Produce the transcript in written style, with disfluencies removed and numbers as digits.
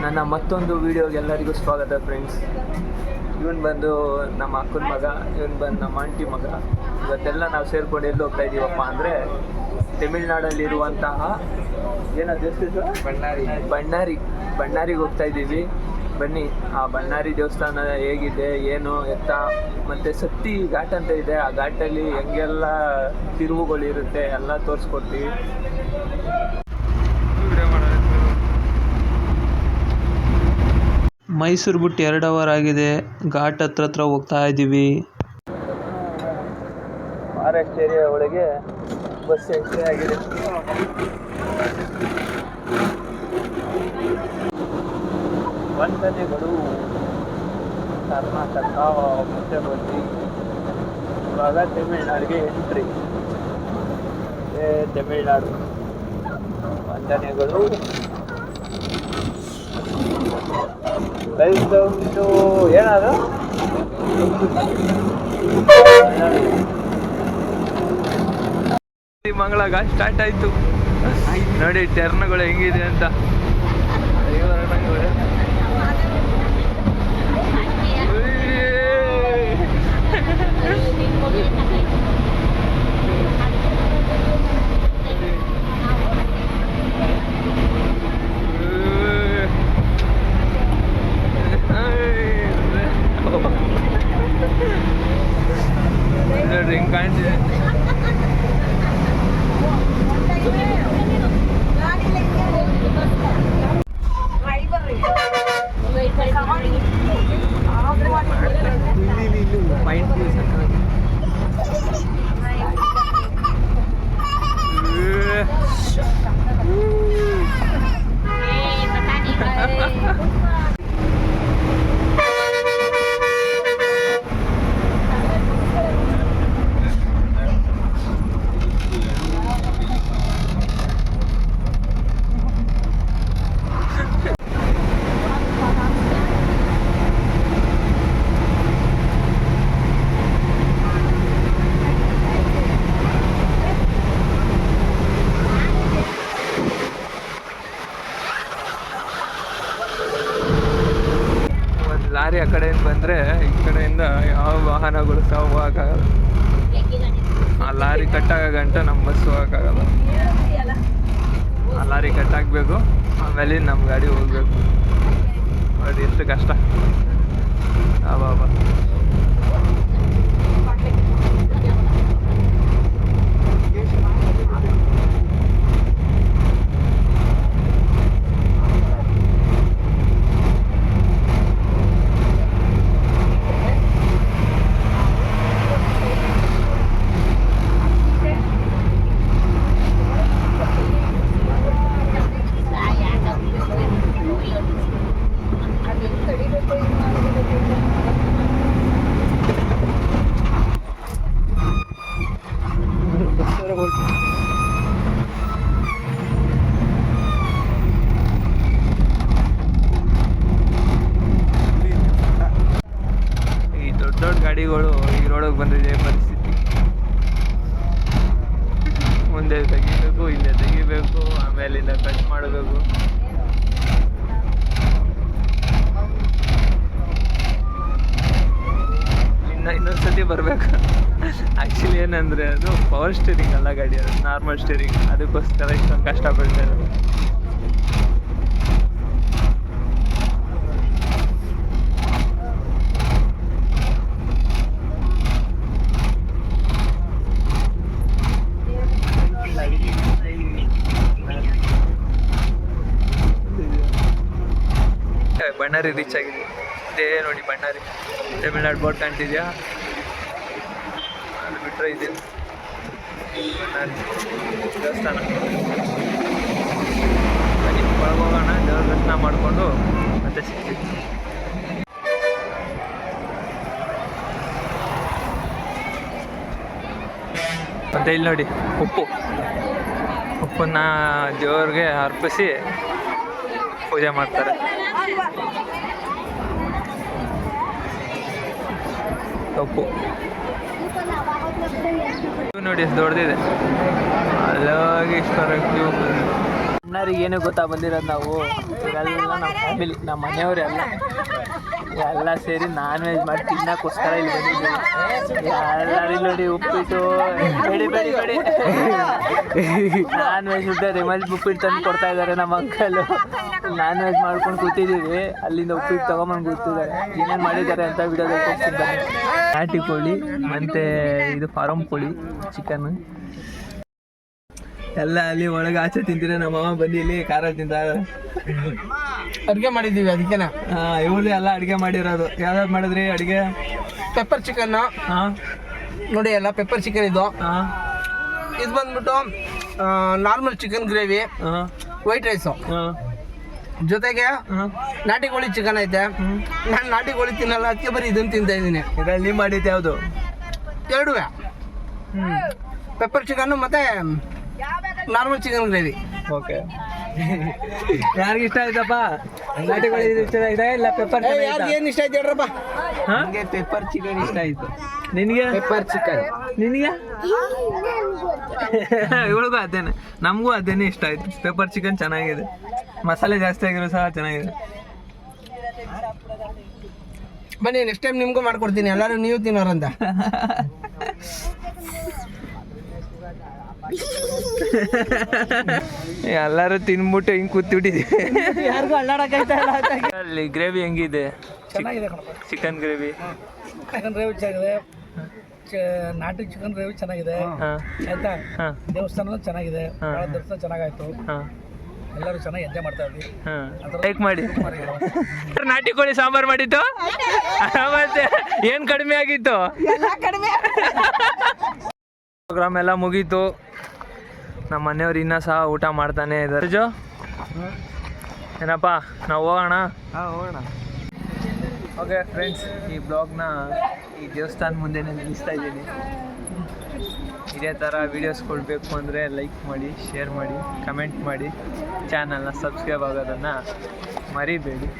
ನನ್ನ ಮತ್ತೊಂದು ವಿಡಿಯೋಗೆ ಎಲ್ಲರಿಗೂ ಸ್ವಾಗತ ಫ್ರೆಂಡ್ಸ್. ಇವನು ಬಂದು ನಮ್ಮ ಅಕ್ಕನ ಮಗ, ಇವನು ಬಂದು ನಮ್ಮ ಆಂಟಿ ಮಗ. ಇವತ್ತೆಲ್ಲ ನಾವು ಸೇರ್ಕೊಂಡು ಎಲ್ಲಿ ಹೋಗ್ತಾ ಇದ್ದೀವಪ್ಪ ಅಂದರೆ ತಮಿಳ್ನಾಡಲ್ಲಿರುವಂತಹ ಬಣ್ಣಾರಿಗೆ ಹೋಗ್ತಾ ಇದ್ದೀವಿ. ಬನ್ನಿ, ಆ ಬಣ್ಣಾರಿ ದೇವಸ್ಥಾನ ಹೇಗಿದೆ, ಏನು ಎತ್ತ, ಮತ್ತು ಸತ್ತಿ ಘಾಟ್ ಅಂತ ಇದೆ. ಆ ಘಾಟಲ್ಲಿ ಹೆಂಗೆಲ್ಲ ತಿರುವುಗಳಿರುತ್ತೆ ಎಲ್ಲ ತೋರಿಸ್ಕೊಡ್ತೀವಿ. ಮೈಸೂರು ಬಿಟ್ಟು 2 ಅವರ್ ಆಗಿದೆ. ಘಾಟ್ ಹತ್ರ ಹೋಗ್ತಾ ಇದ್ದೀವಿ. ಫಾರೆಸ್ಟ್ ಏರಿಯಾ ಒಳಗೆ ಬಸ್ ಎಂಟ್ರಿ ಆಗಿದೆ. ವಂದನೆಗಳು ಕರ್ನಾಟಕ. ಮತ್ತೆ ಬಂದು ಇವಾಗ ತಮಿಳ್ನಾಡಿಗೆ ಎಂಟ್ರಿ. ತಮಿಳ್ನಾಡು ವಂದನೆಗಳು. ವೆಲ್ಕಮ್ ಏನದು ಮಂಗಳಾಗ ಸ್ಟಾರ್ಟ್ ಆಯ್ತು ನೋಡಿ. ಟರ್ನ್ಗಳು ಹೆಂಗಿದೆ ಅಂತ. ಡ್ರಿಂಕ್ ಕಾಣ್ತಿದೆ. ಲಾರಿ ಆ ಕಡೆಯಿಂದ ಬಂದರೆ ಈ ಕಡೆಯಿಂದ ಯಾವ ವಾಹನಗಳು ಸಹ ಹೋಗೋಕ್ಕಾಗಲ್ಲ. ಆ ಲಾರಿ ಕಟ್ಟಾಗೋ ಗಂಟ ನಮ್ಮ ಬಸ್ ಹೋಗೋಕ್ಕಾಗಲ್ಲ. ಆ ಲಾರಿ ಕಟ್ಟಾಗಬೇಕು, ಆಮೇಲೆ ನಮ್ಮ ಗಾಡಿ ಹೋಗ್ಬೇಕು. ನೋಡಿ ಎಷ್ಟು ಕಷ್ಟ. ಈ ದೊಡ್ಡ ಗಾಡಿಗಳು ಈ ರೋಡಿಗೆ ಬಂದಿದೆ ಪರಿಸ್ಥಿತಿ. ಮುಂದೆ ತೆಗಿಬೇಕು, ಹಿಂದೆ ತೆಗಿಬೇಕು, ಆಮೇಲಿಂದ ಕಟ್ ಮಾಡಬೇಕು. ಇನ್ನೊಂದ್ಸತಿ ಬರಬೇಕು. ಆ್ಯಕ್ಚುಲಿ ಏನಂದರೆ ಅದು ಪವರ್ ಸ್ಟೇರಿಂಗ್ ಅಲ್ಲ ಗಾಡಿ, ಅದು ನಾರ್ಮಲ್ ಸ್ಟೇರಿಂಗ್. ಅದಕ್ಕೋಸ್ಕರ ಇಷ್ಟೊಂದು ಕಷ್ಟಪಡ್ತಾರೆ. ಬಣ್ಣಾರಿ ರೀಚ್ ಆಗಿದೆ. ಇದೇ ನೋಡಿ ಬಣ್ಣಾರಿ. ತಮಿಳ್ನಾಡು ಬೋರ್ಡ್ ಕಾಣ್ತಿದ್ಯಾ? ಅದು ಬಿಟ್ಟರೆ ಇದೆ ಬಣ್ಣಾರಿ ದೇವಸ್ಥಾನ. ಬನ್ನಿ ಒಳಗೋಗೋಣ, ದೇವ್ರ ದರ್ಶನ ಮಾಡಿಕೊಂಡು ಮತ್ತೆ ಸಿಗ್ತೀವಿ. ಮತ್ತು ಇಲ್ಲಿ ನೋಡಿ ಉಪ್ಪನ್ನ ದೇವ್ರಿಗೆ ಅರ್ಪಿಸಿ ಪೂಜೆ ಮಾಡ್ತಾರೆ. ಉಪ್ಪು ನೋಡಿ ಎಷ್ಟು ದೊಡ್ಡದಿದೆ. ಅಲ್ಲೋಗಿ ಇಷ್ಟು ಕ್ಯೂ ಅಣ್ಣರಿಗೆ ಏನು ಗೊತ್ತಾ ಬಂದಿರೋದು ನಾವು ಇವೆಲ್ಲ ನಮ್ಮ ಫ್ಯಾಮಿಲಿ ನಮ್ಮ ಮನೆಯವರೆಲ್ಲ ಎಲ್ಲ ಸೇರಿ ನಾನ್ ವೆಜ್ ಮಾಡಿ ತಿನ್ನಕ್ಕೋಸ್ಕರ ಇಲ್ಲಿ ಬಂದಿದ್ದೀವಿ. ಎಲ್ಲರೂ ನೋಡಿ ಉಪ್ಪಿಟ್ಟು ಬೇಡಿ ನಾನ್ ವೆಜ್ ಊಟ ರಿಮಲ್ ಉಪ್ಪಿಟ್ಟು ತಂದು ಕೊಡ್ತಾ ಇದ್ದಾರೆ ನಮ್ಮ ಅಂಕಲು. ನಾನ್ ವೆಜ್ ಮಾಡ್ಕೊಂಡು ಕೂತಿದ್ದೀವಿ, ಅಲ್ಲಿಂದ ಉಪ್ಪಿಟ್ಟು ತೊಗೊಂಬಂದು ಕೂತಿದ್ದಾರೆ. ಏನೇನು ಮಾಡಿದ್ದಾರೆ ಅಂತ ವಿಡಿಯೋದಲ್ಲಿ ತೋರಿಸಿದ್ದಾರೆ. ನಾಟಿ ಕೋಳಿ ಮತ್ತು ಇದು ಫಾರಮ್ ಕೋಳಿ ಚಿಕನ್ ಎಲ್ಲ ಅಲ್ಲಿ ಒಳಗೆ ಆಚೆ ತಿಂತೀರ. ನಮ್ಮ ಅಮ್ಮ ಬಂದು ಇಲ್ಲಿ ಖಾರ ತಿಂತ ಅಡುಗೆ ಮಾಡಿದ್ದೀವಿ ಅದಕ್ಕೆನ. ಇವ್ರದ್ದು ಎಲ್ಲ ಅಡುಗೆ ಮಾಡಿರೋದು. ಯಾವ್ದಾದ್ರು ಮಾಡಿದ್ರಿ ಅಡುಗೆ? Pepper chicken. ಹಾಂ ನೋಡಿ ಎಲ್ಲ ಪೆಪ್ಪರ್ ಚಿಕನ್ ಇದು. ಹಾಂ ಇದು ಬಂದ್ಬಿಟ್ಟು ನಾರ್ಮಲ್ ಚಿಕನ್ ಗ್ರೇವಿ, ಹಾಂ ವೈಟ್ ರೈಸು, ಹಾಂ ಜೊತೆಗೆ ಹಾಂ ನಾಟಿ ಕೋಳಿ ಚಿಕನ್ ಐತೆ. ನಾನು ನಾಟಿ ಕೋಳಿ ತಿನ್ನಲ್ಲ, ಅದಕ್ಕೆ ಬರೀ ಇದನ್ನು ತಿಂತಾ ಇದ್ದೀನಿ. ಇದರಲ್ಲಿ ಮಾಡಿದ್ದು ಯಾವುದು? ಎರಡೂ ಪೆಪ್ಪರ್ ಚಿಕನ್ನು ಮತ್ತು ನಾರ್ಮಲ್ ಚಿಕನ್ ಗ್ರೇವಿ. ಓಕೆ. ಯಾರಿಗೆ ಇಷ್ಟ ಆಯ್ತಪ್ಪ? ನಾಟಿ ಕೋಳಿ ಇಷ್ಟ ಆಯ್ತಾ ಇಲ್ಲ ಪೆಪ್ಪರ್? ಯಾರಿಗೆ ಏನು ಇಷ್ಟ ಆಯ್ತು ಹೇಳ್ರಪ್ಪ? ನನಗೆ ಪೆಪ್ಪರ್ ಚಿಕನ್ ಇಷ್ಟ ಆಯಿತು. ನಿನಗೆ? Pepper chicken. ನಿನಗೆ? ಇವಳಿಗೂ ಅದೇನೆ, ನಮಗೂ ಅದೇನೆ ಇಷ್ಟ ಆಯಿತು. ಪೆಪ್ಪರ್ ಚಿಕನ್ ಚೆನ್ನಾಗಿದೆ, ಮಸಾಲೆ ಜಾಸ್ತಿ ಆಗಿರೋ ಸಹ ಚೆನ್ನಾಗಿದೆ. ಬನ್ನಿ ನೆಕ್ಸ್ಟ್ ಟೈಮ್ ನಿಮಗೂ ಮಾಡ್ಕೊಡ್ತೀನಿ, ಎಲ್ಲರೂ ನೀವು ತಿನ್ನೋರಂತ. ಎಲ್ಲರೂ ತಿನ್ಬಿಟ್ಟು ಹಿಂಗೆ ಕೂತ್ಬಿಟ್ಟಿದ್ದೀವಿ. ಯಾರಿಗೂ ಅಳ್ಳಾಡಕ್ಕಾಯ್ತಾ ಇಲ್ಲ. ಅಲ್ಲಿ ಗ್ರೇವಿ ಹೆಂಗಿದೆ? ಚೆನ್ನಾಗಿದೆ ಚಿಕನ್ ಗ್ರೇವಿ. ಚಿಕನ್ ಗ್ರೇವಿ ಚೆನ್ನಾಗಿದೆ, ನಾಟಿ ಚಿಕನ್ ಗ್ರೇವಿ ಚೆನ್ನಾಗಿದೆ ಆಯ್ತಾ. ದೇವಸ್ಥಾನ ಚೆನ್ನಾಗಿದೆ, ದರ್ಶನ ಚೆನ್ನಾಗಾಯ್ತು, ಎಲ್ಲರೂ ಚೆನ್ನಾಗಿ ಎಂಜಾಯ್ ಮಾಡ್ತಾ ಇದ್ವಿ. ಲೈಕ್ ಮಾಡಿ. ನಾಟಿ ಕೋಳಿ ಸಾಂಬಾರು ಮಾಡಿತ್ತು ಮತ್ತೆ ಏನು ಕಡಿಮೆ ಆಗಿತ್ತು? ಪ್ರೋಗ್ರಾಮ್ ಎಲ್ಲ ಮುಗೀತು. ನಮ್ಮ ಮನೆಯವ್ರು ಇನ್ನೂ ಸಹ ಊಟ ಮಾಡ್ತಾನೆ ಇದ್ದಾರೆ. ಜೋ ಏನಪ್ಪ ನಾವು ಹೋಗೋಣ? ಹೋಗೋಣ. ಓಕೆ ಫ್ರೆಂಡ್ಸ್, ಈ ಬ್ಲಾಗ್ನ ಈ ದೇವಸ್ಥಾನ ಮುಂದೆನೇ ನಿಲ್ಲಿಸ್ತಾ ಇದ್ದೀನಿ. ಇದೇ ಥರ ವೀಡಿಯೋಸ್ ಕೊಡಬೇಕು ಅಂದರೆ ಲೈಕ್ ಮಾಡಿ, ಶೇರ್ ಮಾಡಿ, ಕಮೆಂಟ್ ಮಾಡಿ, ಚಾನಲ್ನ ಸಬ್ಸ್ಕ್ರೈಬ್ ಆಗೋದನ್ನು ಮರಿಬೇಡಿ.